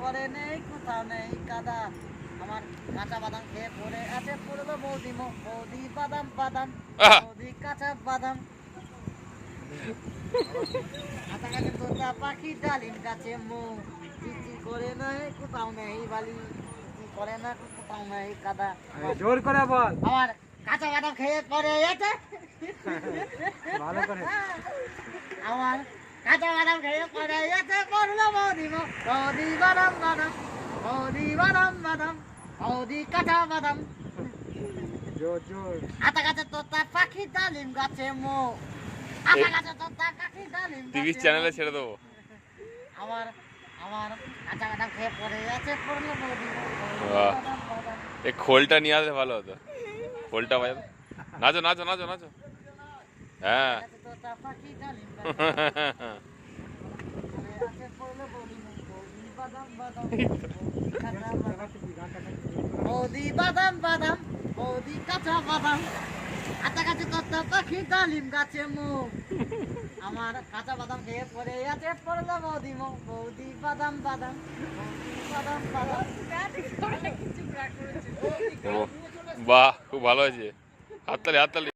করে নেই কোথাও নেই কাদা আমার কাঁচা বাদাম খেয়ে পড়ে আছে পড়লো বৌদি বৌদি বাদাম বাদাম বৌদি কাঁচা বাদাম কাঁচা গাছে তোতা পাখি ডালিম গাছে মুখ চিচি করে নেই কোথাও নেই বালি চিচি করে না কোথাও নেই কাদা জোর করে বল আমার কাঁচা বাদাম খেয়ে পড়ে আছে ভালো করে আমার কাঁচা বাদাম খেয়ে পড়ে আছে পড়লো বৌদি বৌদি বাদাম বাদাম বৌদি বাদাম বাদাম বৌদি কাঁচা বাদাম জোর জোর আতা গাছে তোতা পাখি ডালিম গাছে মুখ আতা গাছে তোতা পাখি ডালিম টিভি চ্যানেলে ছেড়ে দেবো। আমার আমার কাঁচা বাদাম খেয়ে পড়ে আছে পড়লো বৌদি বাহ। বাদাম বাদাম এই খোলটা নিয়ে আসলে ভালো হতো, খোলটা বাজাতো। নাচো নাচো নাচো নাচো, হ্যাঁ। গাছে তোতা পাখি ডালিম গাছে পড়লো বৌদি বাদাম বাদাম বৌদি বাদাম বাদাম বৌদি কাঁচা বাদাম আতা গাছে তোতা পাখি ডালিম গাছে মুখ আমার কাঁচা বাদাম খেয়ে পড়ে আছে পড়লো বৌদি বৌদি বাদাম বাদাম বৌদি বাদাম বাদাম ও বাহ, খুব ভালো হয়েছে, হাততালি হাততালি।